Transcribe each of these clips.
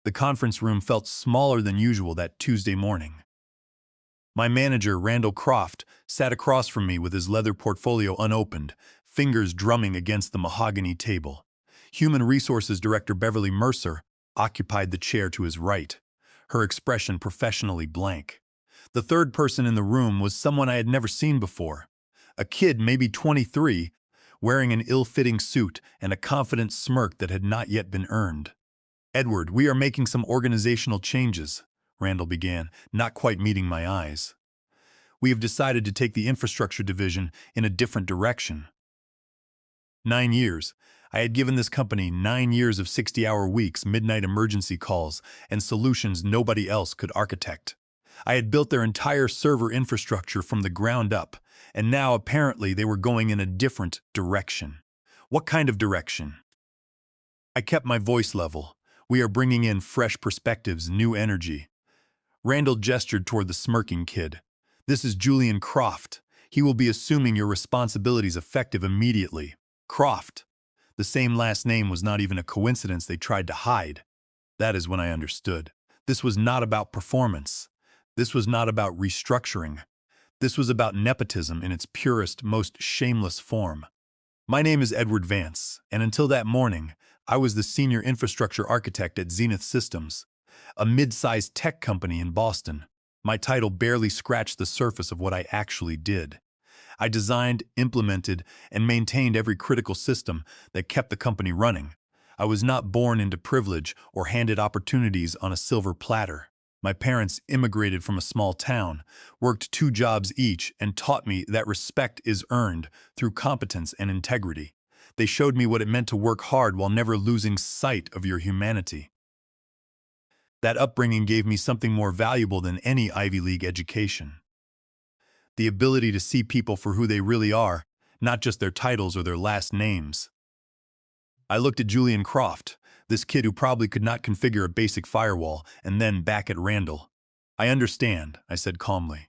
The conference room felt smaller than usual that Tuesday morning. My manager, Randall Croft, sat across from me with his leather portfolio unopened, fingers drumming against the mahogany table. Human Resources Director Beverly Mercer occupied the chair to his right, her expression professionally blank. The third person in the room was someone I had never seen before. A kid, maybe 23, wearing an ill-fitting suit and a confident smirk that had not yet been earned. "Edward, we are making some organizational changes," Randall began, not quite meeting my eyes. "We have decided to take the infrastructure division in a different direction." 9 years. I had given this company 9 years of 60-hour weeks, midnight emergency calls, and solutions nobody else could architect. I had built their entire server infrastructure from the ground up, and now apparently they were going in a different direction. What kind of direction? I kept my voice level. "We are bringing in fresh perspectives, new energy." Randall gestured toward the smirking kid. "This is Julian Croft. He will be assuming your responsibilities effective immediately." Croft. The same last name was not even a coincidence they tried to hide. That is when I understood. This was not about performance. This was not about restructuring. This was about nepotism in its purest, most shameless form. My name is Edward Vance, and until that morning, I was the senior infrastructure architect at Zenith Systems, a mid-sized tech company in Boston. My title barely scratched the surface of what I actually did. I designed, implemented, and maintained every critical system that kept the company running. I was not born into privilege or handed opportunities on a silver platter. My parents immigrated from a small town, worked 2 jobs each, and taught me that respect is earned through competence and integrity. They showed me what it meant to work hard while never losing sight of your humanity. That upbringing gave me something more valuable than any Ivy League education: the ability to see people for who they really are, not just their titles or their last names. I looked at Julian Croft, this kid who probably could not configure a basic firewall, and then back at Randall. "I understand," I said calmly.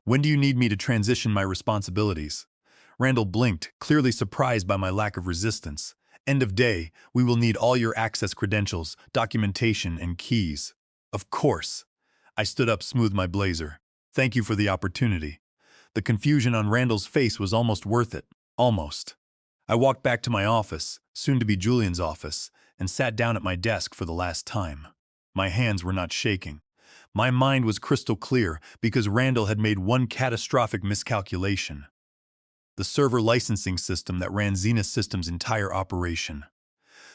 "When do you need me to transition my responsibilities?" Randall blinked, clearly surprised by my lack of resistance. "End of day, we will need all your access credentials, documentation, and keys." "Of course." I stood up, smoothed my blazer. "Thank you for the opportunity." The confusion on Randall's face was almost worth it. Almost. I walked back to my office, soon to be Julian's office, and sat down at my desk for the last time. My hands were not shaking. My mind was crystal clear because Randall had made one catastrophic miscalculation: the server licensing system that ran Zenith Systems' entire operation.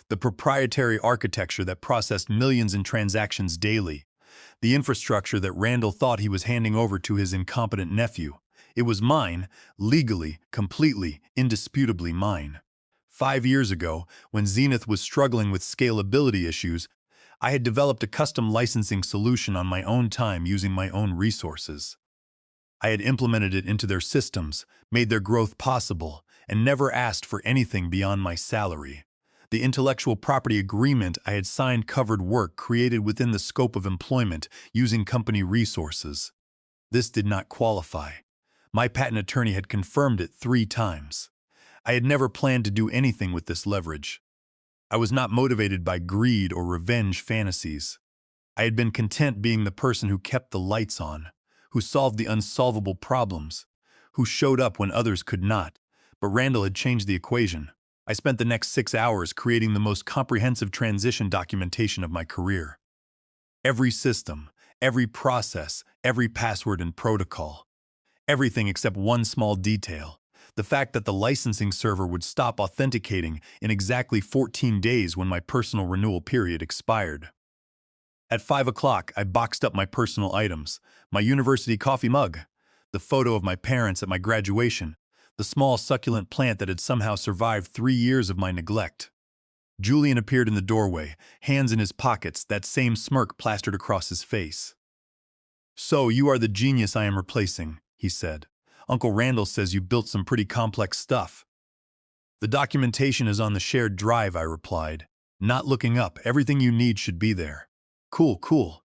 The proprietary architecture that processed millions in transactions daily. The infrastructure that Randall thought he was handing over to his incompetent nephew. It was mine, legally, completely, indisputably mine. 5 years ago, when Zenith was struggling with scalability issues, I had developed a custom licensing solution on my own time using my own resources. I had implemented it into their systems, made their growth possible, and never asked for anything beyond my salary. The intellectual property agreement I had signed covered work created within the scope of employment using company resources. This did not qualify. My patent attorney had confirmed it 3 times. I had never planned to do anything with this leverage. I was not motivated by greed or revenge fantasies. I had been content being the person who kept the lights on, who solved the unsolvable problems, who showed up when others could not. But Randall had changed the equation. I spent the next 6 hours creating the most comprehensive transition documentation of my career. Every system, every process, every password and protocol. Everything except one small detail: the fact that the licensing server would stop authenticating in exactly 14 days when my personal renewal period expired. At 5 o'clock, I boxed up my personal items: my university coffee mug, the photo of my parents at my graduation, the small succulent plant that had somehow survived 3 years of my neglect. Julian appeared in the doorway, hands in his pockets, that same smirk plastered across his face. "So, you are the genius I am replacing," he said. "Uncle Randall says you built some pretty complex stuff." "The documentation is on the shared drive," I replied, not looking up. "Everything you need should be there." "Cool, cool.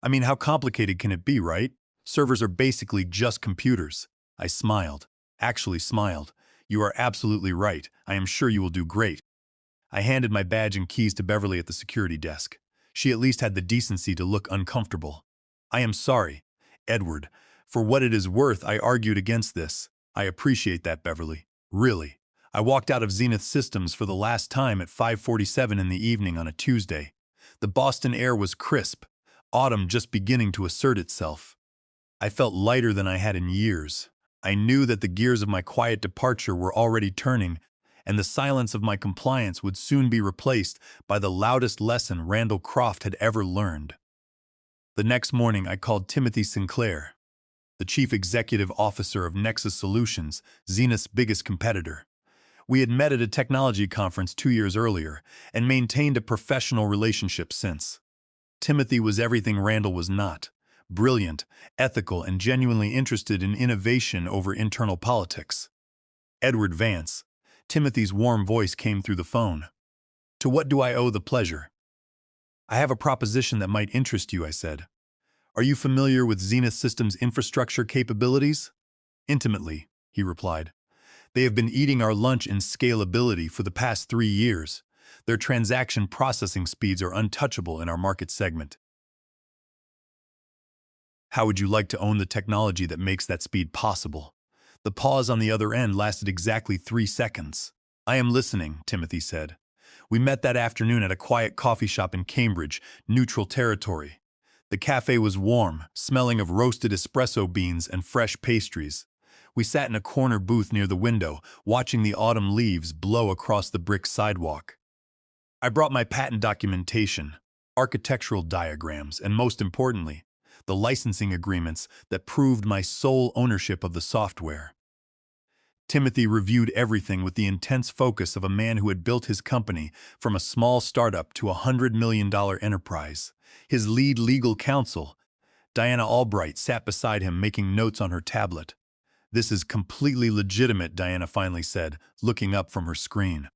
I mean, how complicated can it be, right? Servers are basically just computers." I smiled. Actually smiled. "You are absolutely right. I am sure you will do great." I handed my badge and keys to Beverly at the security desk. She at least had the decency to look uncomfortable. I am sorry, Edward. For what it is worth, I argued against this. I appreciate that, Beverly. Really. I walked out of Zenith Systems for the last time at 5:47 in the evening on a Tuesday. The Boston air was crisp, autumn just beginning to assert itself. I felt lighter than I had in years. I knew that the gears of my quiet departure were already turning, and the silence of my compliance would soon be replaced by the loudest lesson Randall Croft had ever learned. The next morning, I called Timothy Sinclair, the chief executive officer of Nexus Solutions, Zenith's biggest competitor. We had met at a technology conference 2 years earlier and maintained a professional relationship since. Timothy was everything Randall was not: brilliant, ethical, and genuinely interested in innovation over internal politics. Edward Vance. Timothy's warm voice came through the phone. To what do I owe the pleasure? I have a proposition that might interest you, I said. Are you familiar with Zenith Systems' infrastructure capabilities? Intimately, he replied. They have been eating our lunch in scalability for the past 3 years. Their transaction processing speeds are untouchable in our market segment. How would you like to own the technology that makes that speed possible? The pause on the other end lasted exactly 3 seconds. I am listening, Timothy said. We met that afternoon at a quiet coffee shop in Cambridge, neutral territory. The cafe was warm, smelling of roasted espresso beans and fresh pastries. We sat in a corner booth near the window, watching the autumn leaves blow across the brick sidewalk. I brought my patent documentation, architectural diagrams, and most importantly, the licensing agreements that proved my sole ownership of the software. Timothy reviewed everything with the intense focus of a man who had built his company from a small startup to a $100 million enterprise. His lead legal counsel, Diana Albright, sat beside him making notes on her tablet. This is completely legitimate, Diana finally said, looking up from her screen.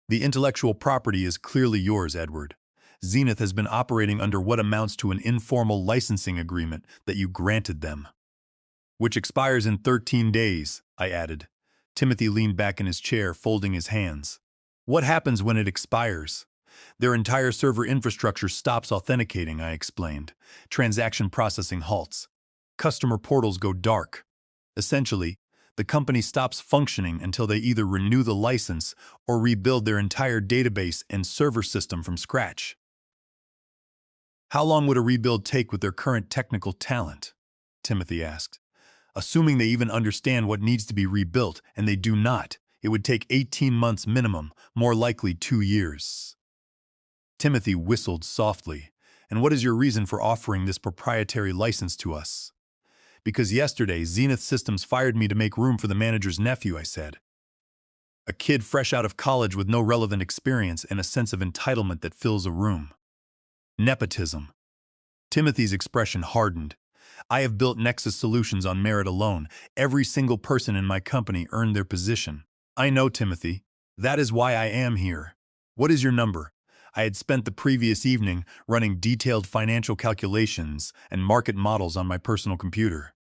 The intellectual property is clearly yours, Edward. Zenith has been operating under what amounts to an informal licensing agreement that you granted them. Which expires in 13 days, I added. Timothy leaned back in his chair, folding his hands. What happens when it expires? Their entire server infrastructure stops authenticating, I explained. Transaction processing halts. Customer portals go dark. Essentially, the company stops functioning until they either renew the license or rebuild their entire database and server system from scratch. How long would a rebuild take with their current technical talent? Timothy asked. Assuming they even understand what needs to be rebuilt, and they do not, it would take 18 months minimum, more likely 2 years. Timothy whistled softly. And what is your reason for offering this proprietary license to us? Because yesterday, Zenith Systems fired me to make room for the manager's nephew, I said. A kid fresh out of college with no relevant experience and a sense of entitlement that fills a room. Nepotism. Timothy's expression hardened. I have built Nexus Solutions on merit alone. Every single person in my company earned their position. I know, Timothy. That is why I am here. What is your number? I had spent the previous evening running detailed financial calculations and market models on my personal computer.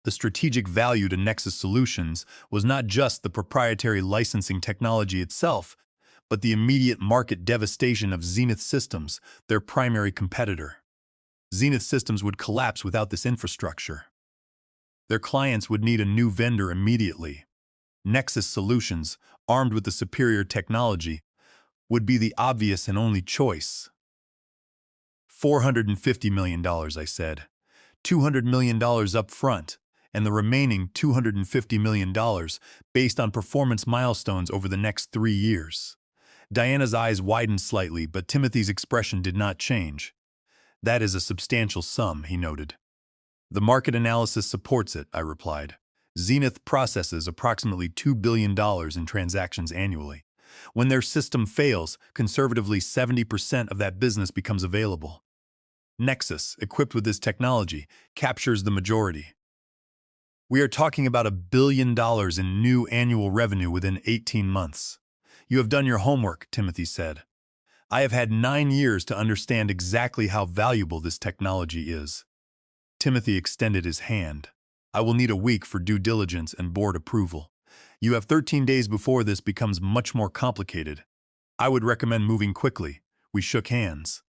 The strategic value to Nexus Solutions was not just the proprietary licensing technology itself, but the immediate market devastation of Zenith Systems, their primary competitor. Zenith Systems would collapse without this infrastructure. Their clients would need a new vendor immediately. Nexus Solutions, armed with the superior technology, would be the obvious and only choice. $450 million, I said. $200 million up front, and the remaining $250 million based on performance milestones over the next 3 years. Diana's eyes widened slightly, but Timothy's expression did not change. That is a substantial sum, he noted. The market analysis supports it, I replied. Zenith processes approximately $2 billion in transactions annually. When their system fails, conservatively 70% of that business becomes available. Nexus, equipped with this technology, captures the majority. We are talking about $1 billion in new annual revenue within 18 months. You have done your homework, Timothy said. I have had 9 years to understand exactly how valuable this technology is. Timothy extended his hand. I will need a week for due diligence and board approval. You have 13 days before this becomes much more complicated. I would recommend moving quickly. We shook hands.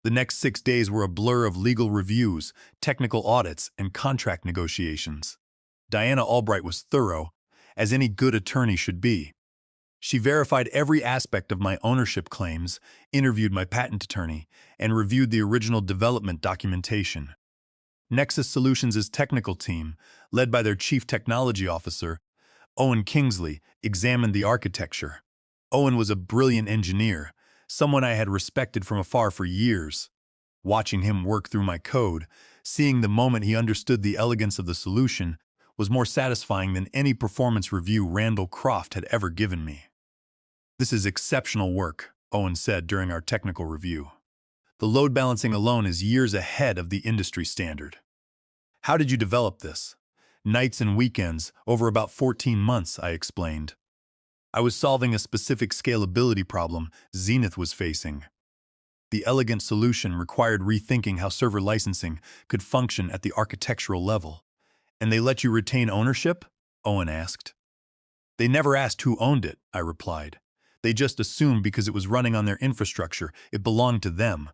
The next 6 days were a blur of legal reviews, technical audits, and contract negotiations. Diana Albright was thorough, as any good attorney should be. She verified every aspect of my ownership claims, interviewed my patent attorney, and reviewed the original development documentation. Nexus Solutions' technical team, led by their chief technology officer, Owen Kingsley, examined the architecture. Owen was a brilliant engineer, someone I had respected from afar for years. Watching him work through my code, seeing the moment he understood the elegance of the solution, was more satisfying than any performance review Randall Croft had ever given me. "This is exceptional work," Owen said during our technical review. "The load balancing alone is years ahead of the industry standard." "How did you develop this?" "Nights and weekends, over about 14 months, I explained. I was solving a specific scalability problem Zenith was facing. The elegant solution required rethinking how server licensing could function at the architectural level. "And they let you retain ownership?" Owen asked. "They never asked who owned it," I replied. "They just assumed because it was running on their infrastructure, it belonged to them."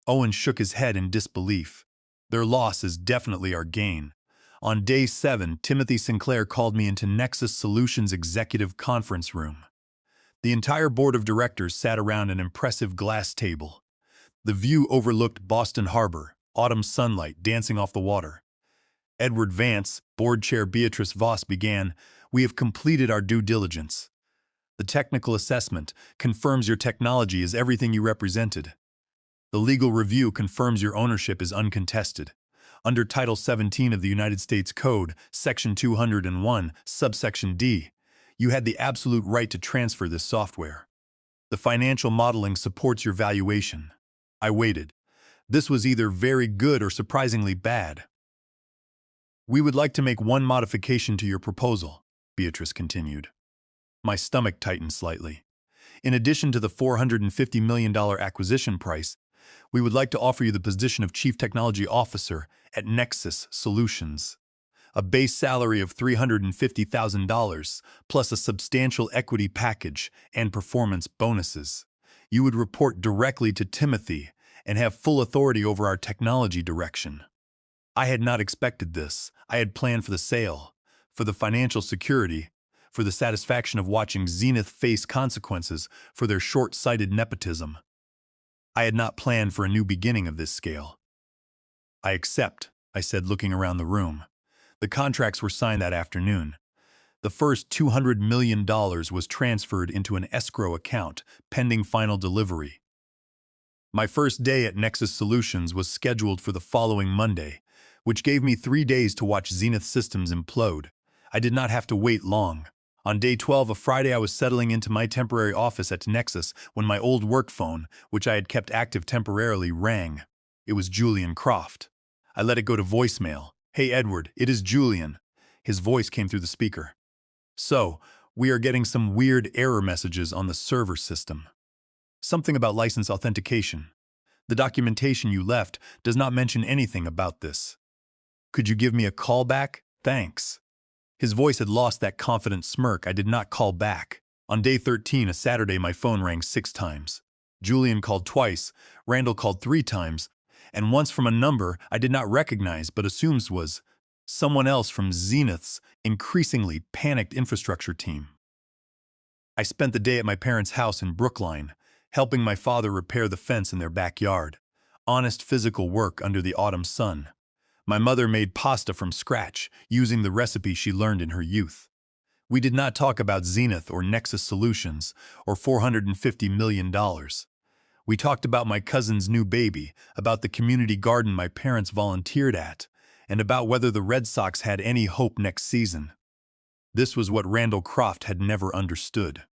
Owen shook his head in disbelief. "Their loss is definitely our gain." On day 7, Timothy Sinclair called me into Nexus Solutions' executive conference room. The entire board of directors sat around an impressive glass table. The view overlooked Boston Harbor, autumn sunlight dancing off the water. Edward Vance, board chair Beatrice Voss began, "We have completed our due diligence. The technical assessment confirms your technology is everything you represented. The legal review confirms your ownership is uncontested. Under Title 17 of the United States Code, Section 201, subsection D, you had the absolute right to transfer this software. The financial modeling supports your valuation." I waited. This was either very good or surprisingly bad. "We would like to make one modification to your proposal," Beatrice continued. My stomach tightened slightly. "In addition to the $450 million acquisition price, we would like to offer you the position of Chief Technology Officer at Nexus Solutions. A base salary of $350,000, plus a substantial equity package and performance bonuses. You would report directly to Timothy and have full authority over our technology direction." I had not expected this. I had planned for the sale, for the financial security, for the satisfaction of watching Zenith face consequences for their short-sighted nepotism. I had not planned for a new beginning of this scale. "I accept," I said, looking around the room. The contracts were signed that afternoon. The first $200 million was transferred into an escrow account, pending final delivery. My first day at Nexus Solutions was scheduled for the following Monday, which gave me 3 days to watch Zenith Systems implode. I did not have to wait long. On day 12, a Friday, I was settling into my temporary office at Nexus when my old work phone, which I had kept active temporarily, rang. It was Julian Croft. I let it go to voicemail. "Hey Edward, it is Julian." His voice came through the speaker. "So, we are getting some weird error messages on the server system. Something about license authentication. The documentation you left does not mention anything about this. Could you give me a call back? Thanks." His voice had lost that confident smirk. I did not call back. On day 13, a Saturday, my phone rang 6 times. Julian called twice, Randall called 3 times, and once from a number I did not recognize but assumed was someone else from Zenith's increasingly panicked infrastructure team. I spent the day at my parents' house in Brookline, helping my father repair the fence in their backyard. Honest physical work under the autumn sun. My mother made pasta from scratch, using the recipe she learned in her youth. We did not talk about Zenith or Nexus Solutions or $450 million. We talked about my cousin's new baby, about the community garden my parents volunteered at, and about whether the Red Sox had any hope next season. This was what Randall Croft had never understood.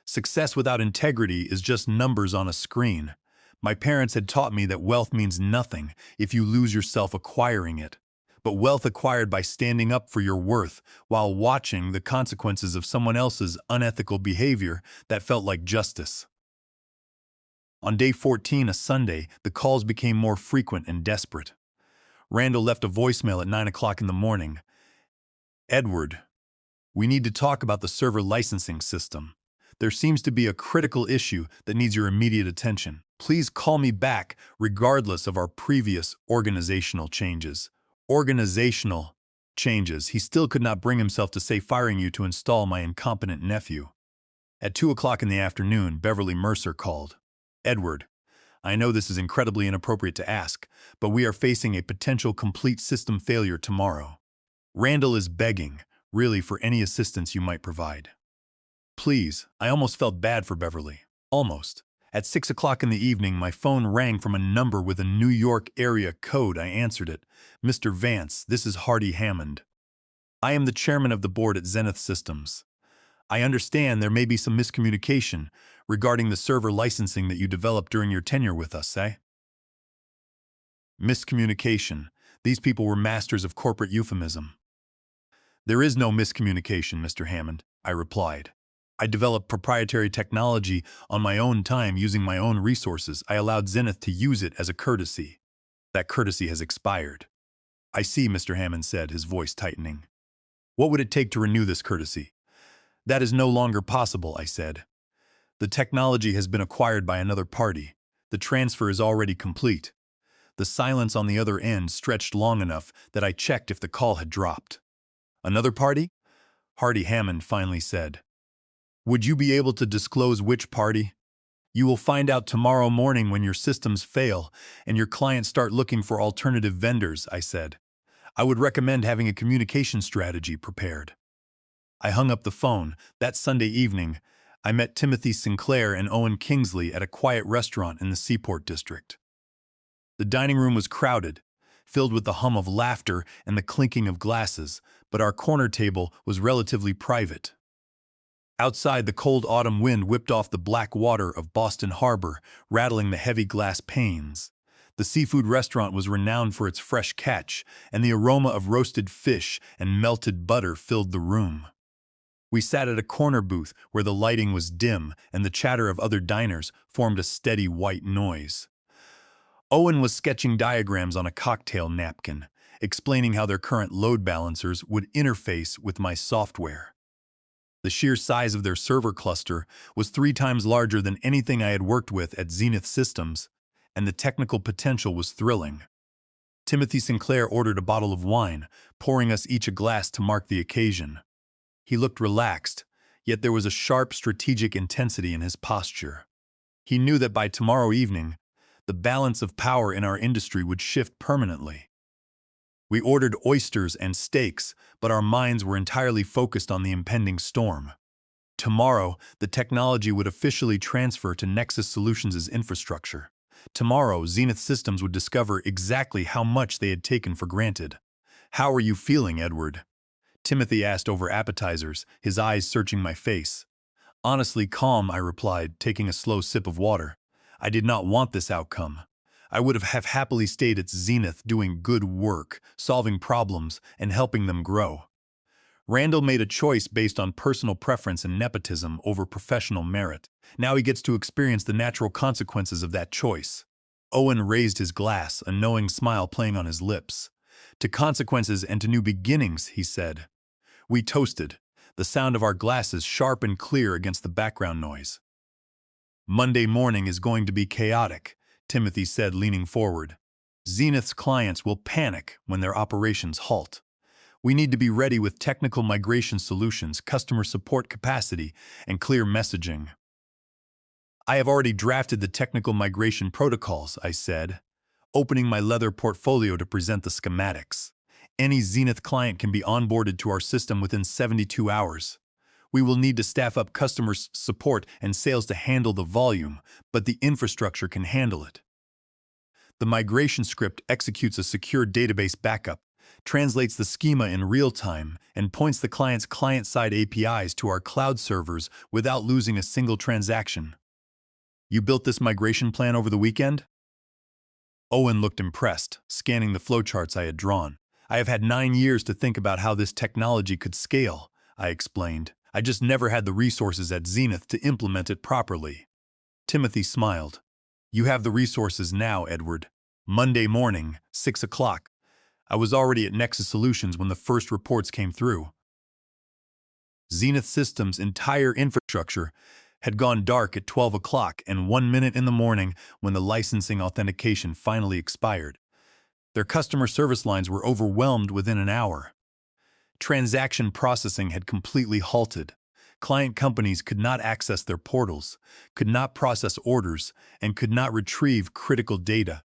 Success without integrity is just numbers on a screen. My parents had taught me that wealth means nothing if you lose yourself acquiring it, but wealth acquired by standing up for your worth while watching the consequences of someone else's unethical behavior that felt like justice. On day 14, a Sunday, the calls became more frequent and desperate. Randall left a voicemail at 9 o'clock in the morning. "Edward, we need to talk about the server licensing system. There seems to be a critical issue that needs your immediate attention. Please call me back regardless of our previous organizational changes. Organizational changes. He still could not bring himself to say firing you to install my incompetent nephew. At 2 o'clock in the afternoon, Beverly Mercer called. Edward, I know this is incredibly inappropriate to ask, but we are facing a potential complete system failure tomorrow. Randall is begging, really, for any assistance you might provide. Please, I almost felt bad for Beverly. Almost. At 6 o'clock in the evening, my phone rang from a number with a New York area code. I answered it. Mr. Vance, this is Hardy Hammond. I am the chairman of the board at Zenith Systems. I understand there may be some miscommunication regarding the server licensing that you developed during your tenure with us, eh? Miscommunication. These people were masters of corporate euphemism. There is no miscommunication, Mr. Hammond, I replied. I developed proprietary technology on my own time using my own resources. I allowed Zenith to use it as a courtesy. That courtesy has expired. I see, Mr. Hammond said, his voice tightening. What would it take to renew this courtesy? That is no longer possible, I said. The technology has been acquired by another party. The transfer is already complete. The silence on the other end stretched long enough that I checked if the call had dropped. Another party? Hardy Hammond finally said. Would you be able to disclose which party? You will find out tomorrow morning when your systems fail and your clients start looking for alternative vendors, I said. I would recommend having a communication strategy prepared. I hung up the phone. That Sunday evening, I met Timothy Sinclair and Owen Kingsley at a quiet restaurant in the Seaport District. The dining room was crowded, filled with the hum of laughter and the clinking of glasses, but our corner table was relatively private. Outside, the cold autumn wind whipped off the black water of Boston Harbor, rattling the heavy glass panes. The seafood restaurant was renowned for its fresh catch, and the aroma of roasted fish and melted butter filled the room. We sat at a corner booth where the lighting was dim and the chatter of other diners formed a steady white noise. Owen was sketching diagrams on a cocktail napkin, explaining how their current load balancers would interface with my software. The sheer size of their server cluster was 3 times larger than anything I had worked with at Zenith Systems, and the technical potential was thrilling. Timothy Sinclair ordered a bottle of wine, pouring us each a glass to mark the occasion. He looked relaxed, yet there was a sharp strategic intensity in his posture. He knew that by tomorrow evening, the balance of power in our industry would shift permanently. We ordered oysters and steaks, but our minds were entirely focused on the impending storm. Tomorrow, the technology would officially transfer to Nexus Solutions' infrastructure. Tomorrow, Zenith Systems would discover exactly how much they had taken for granted. How are you feeling, Edward? Timothy asked over appetizers, his eyes searching my face. Honestly calm, I replied, taking a slow sip of water. I did not want this outcome. I would have happily stayed at Zenith doing good work, solving problems, and helping them grow. Randall made a choice based on personal preference and nepotism over professional merit. Now he gets to experience the natural consequences of that choice. Owen raised his glass, a knowing smile playing on his lips. To consequences and to new beginnings, he said. We toasted, the sound of our glasses sharp and clear against the background noise. Monday morning is going to be chaotic, Timothy said, leaning forward. Zenith's clients will panic when their operations halt. We need to be ready with technical migration solutions, customer support capacity, and clear messaging. I have already drafted the technical migration protocols, I said, opening my leather portfolio to present the schematics. Any Zenith client can be onboarded to our system within 72 hours. We will need to staff up customer support and sales to handle the volume, but the infrastructure can handle it. The migration script executes a secure database backup, translates the schema in real time, and points the client's client-side APIs to our cloud servers without losing a single transaction. You built this migration plan over the weekend? Owen looked impressed, scanning the flowcharts I had drawn. I have had 9 years to think about how this technology could scale, I explained. I just never had the resources at Zenith to implement it properly. Timothy smiled. You have the resources now, Edward. Monday morning, 6 o'clock. I was already at Nexus Solutions when the first reports came through. Zenith Systems' entire infrastructure had gone dark at 12 o'clock and 1 minute in the morning when the licensing authentication finally expired. Their customer service lines were overwhelmed within an hour. Transaction processing had completely halted. Client companies could not access their portals, could not process orders, and could not retrieve critical data.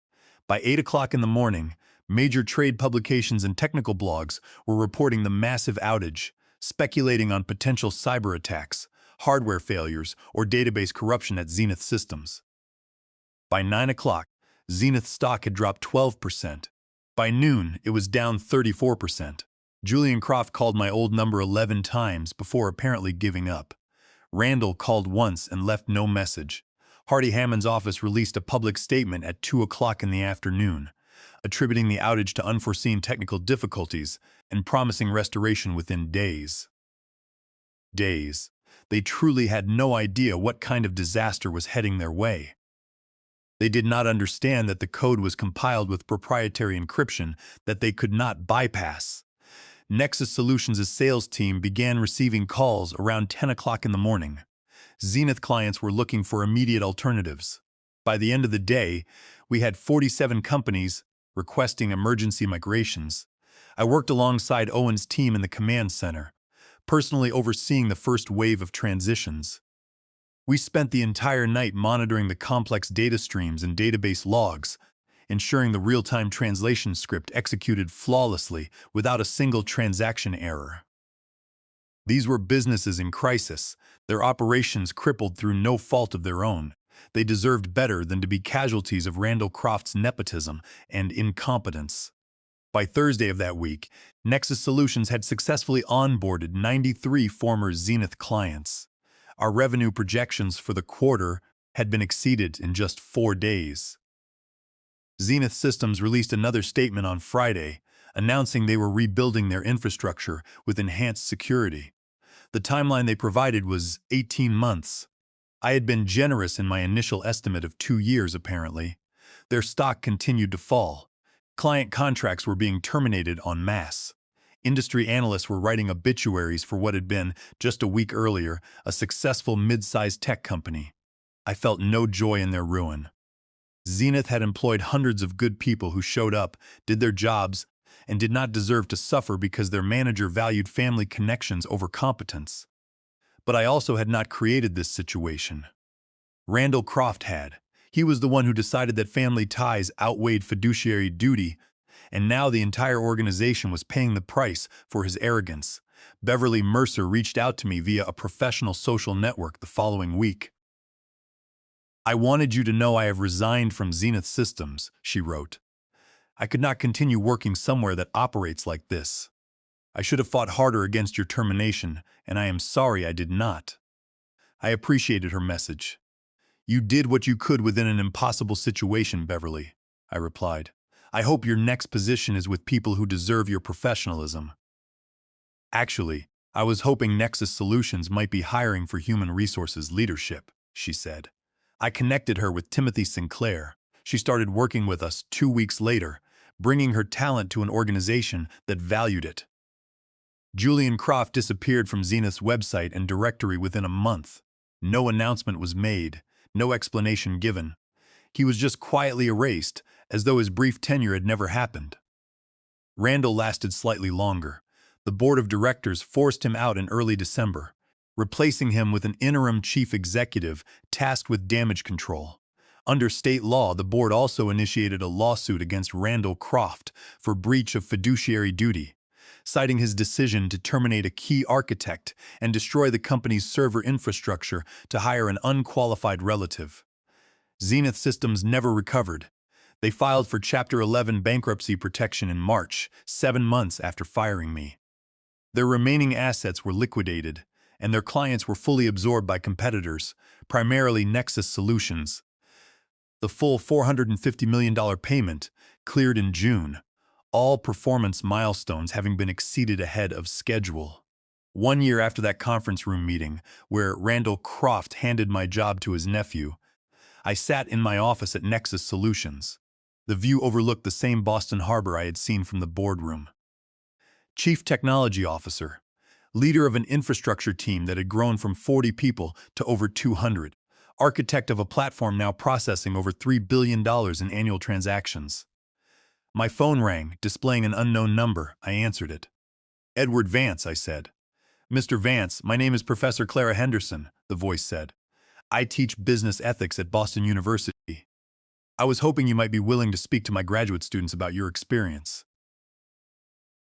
By 8 o'clock in the morning, major trade publications and technical blogs were reporting the massive outage, speculating on potential cyber attacks, hardware failures, or database corruption at Zenith Systems. By 9 o'clock, Zenith stock had dropped 12%. By noon, it was down 34%. Julian Croft called my old number 11 times before apparently giving up. Randall called once and left no message. Hardy Hammond's office released a public statement at 2 o'clock in the afternoon, attributing the outage to unforeseen technical difficulties and promising restoration within days. Days. They truly had no idea what kind of disaster was heading their way. They did not understand that the code was compiled with proprietary encryption that they could not bypass. Nexus Solutions' sales team began receiving calls around 10 o'clock in the morning. Zenith clients were looking for immediate alternatives. By the end of the day, we had 47 companies requesting emergency migrations. I worked alongside Owen's team in the command center, personally overseeing the first wave of transitions. We spent the entire night monitoring the complex data streams and database logs, ensuring the real-time translation script executed flawlessly without a single transaction error. These were businesses in crisis, their operations crippled through no fault of their own. They deserved better than to be casualties of Randall Croft's nepotism and incompetence. By Thursday of that week, Nexus Solutions had successfully onboarded 93 former Zenith clients. Our revenue projections for the quarter had been exceeded in just 4 days. Zenith Systems released another statement on Friday, announcing they were rebuilding their infrastructure with enhanced security. The timeline they provided was 18 months. I had been generous in my initial estimate of 2 years, apparently. Their stock continued to fall. Client contracts were being terminated en masse. Industry analysts were writing obituaries for what had been, just a week earlier, a successful mid-sized tech company. I felt no joy in their ruin. Zenith had employed hundreds of good people who showed up, did their jobs, and did not deserve to suffer because their manager valued family connections over competence. But I also had not created this situation. Randall Croft had. He was the one who decided that family ties outweighed fiduciary duty, and now the entire organization was paying the price for his arrogance. Beverly Mercer reached out to me via a professional social network the following week. "I wanted you to know I have resigned from Zenith Systems," she wrote. "I could not continue working somewhere that operates like this. I should have fought harder against your termination, and I am sorry I did not." I appreciated her message. "You did what you could within an impossible situation, Beverly," I replied. "I hope your next position is with people who deserve your professionalism." "Actually, I was hoping Nexus Solutions might be hiring for human resources leadership," she said. I connected her with Timothy Sinclair. She started working with us 2 weeks later, bringing her talent to an organization that valued it. Julian Croft disappeared from Zenith's website and directory within a month. No announcement was made, no explanation given. He was just quietly erased, as though his brief tenure had never happened. Randall lasted slightly longer. The board of directors forced him out in early December, replacing him with an interim chief executive tasked with damage control. Under state law, the board also initiated a lawsuit against Randall Croft for breach of fiduciary duty, citing his decision to terminate a key architect and destroy the company's server infrastructure to hire an unqualified relative. Zenith Systems never recovered. They filed for Chapter 11 bankruptcy protection in March, 7 months after firing me. Their remaining assets were liquidated, and their clients were fully absorbed by competitors, primarily Nexus Solutions. The full $450 million payment cleared in June, all performance milestones having been exceeded ahead of schedule. 1 year after that conference room meeting, where Randall Croft handed my job to his nephew, I sat in my office at Nexus Solutions. The view overlooked the same Boston Harbor I had seen from the boardroom. Chief Technology Officer, leader of an infrastructure team that had grown from 40 people to over 200, architect of a platform now processing over $3 billion in annual transactions. My phone rang, displaying an unknown number. I answered it. "Edward Vance," I said. "Mr. Vance, my name is Professor Clara Henderson," the voice said. "I teach business ethics at Boston University. I was hoping you might be willing to speak to my graduate students about your experience."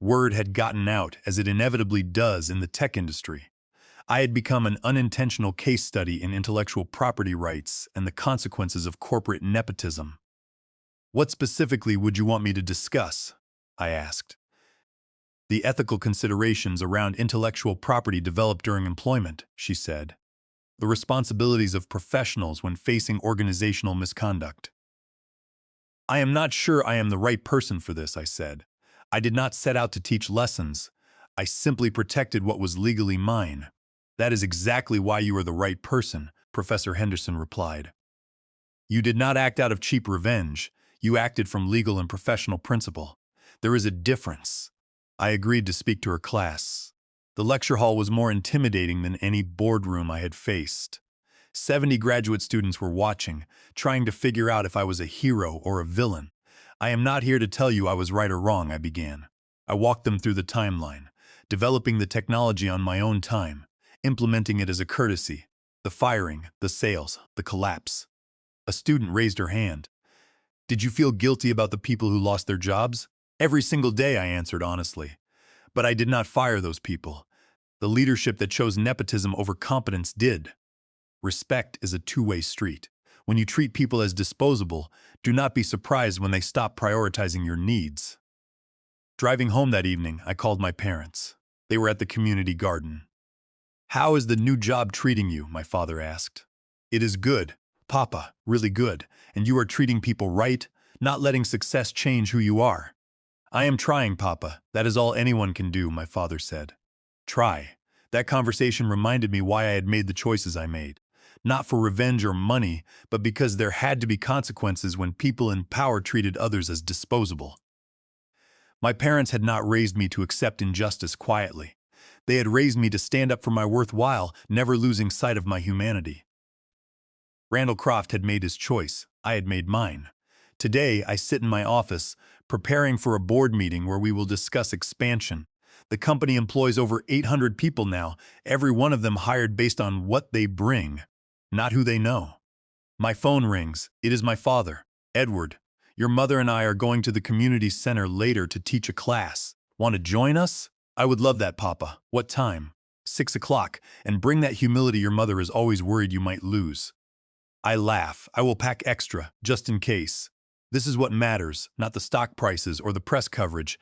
Word had gotten out, as it inevitably does in the tech industry. I had become an unintentional case study in intellectual property rights and the consequences of corporate nepotism. "What specifically would you want me to discuss?" I asked. "The ethical considerations around intellectual property developed during employment," she said. "The responsibilities of professionals when facing organizational misconduct." "I am not sure I am the right person for this," I said. "I did not set out to teach lessons. I simply protected what was legally mine." "That is exactly why you are the right person," Professor Henderson replied. "You did not act out of cheap revenge. You acted from legal and professional principle. There is a difference." I agreed to speak to her class. The lecture hall was more intimidating than any boardroom I had faced. 70 graduate students were watching, trying to figure out if I was a hero or a villain. "I am not here to tell you I was right or wrong," I began. I walked them through the timeline, developing the technology on my own time, implementing it as a courtesy, the firing, the sales, the collapse. A student raised her hand. "Did you feel guilty about the people who lost their jobs?" "Every single day," I answered honestly. "But I did not fire those people. The leadership that chose nepotism over competence did." Respect is a two-way street. When you treat people as disposable, do not be surprised when they stop prioritizing your needs. Driving home that evening, I called my parents. They were at the community garden. "How is the new job treating you?" my father asked. "It is good, Papa, really good, and you are treating people right, not letting success change who you are." "I am trying, Papa. That is all anyone can do," my father said. Try. That conversation reminded me why I had made the choices I made. Not for revenge or money, but because there had to be consequences when people in power treated others as disposable. My parents had not raised me to accept injustice quietly. They had raised me to stand up for my worthwhile, never losing sight of my humanity. Randall Croft had made his choice. I had made mine. Today, I sit in my office, preparing for a board meeting where we will discuss expansion. The company employs over 800 people now, every one of them hired based on what they bring, not who they know. My phone rings. It is my father. "Edward, your mother and I are going to the community center later to teach a class. Want to join us?" "I would love that, Papa. What time?" 6 o'clock, and bring that humility your mother is always worried you might lose." I laugh. "I will pack extra, just in case. This is what matters, not the stock prices or the press coverage,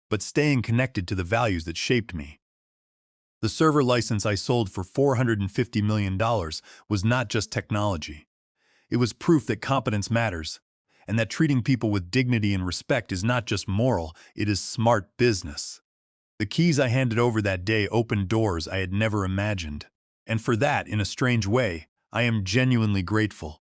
but staying connected to the values that shaped me." The server license I sold for $450 million was not just technology. It was proof that competence matters, and that treating people with dignity and respect is not just moral, it is smart business. The keys I handed over that day opened doors I had never imagined. And for that, in a strange way, I am genuinely grateful.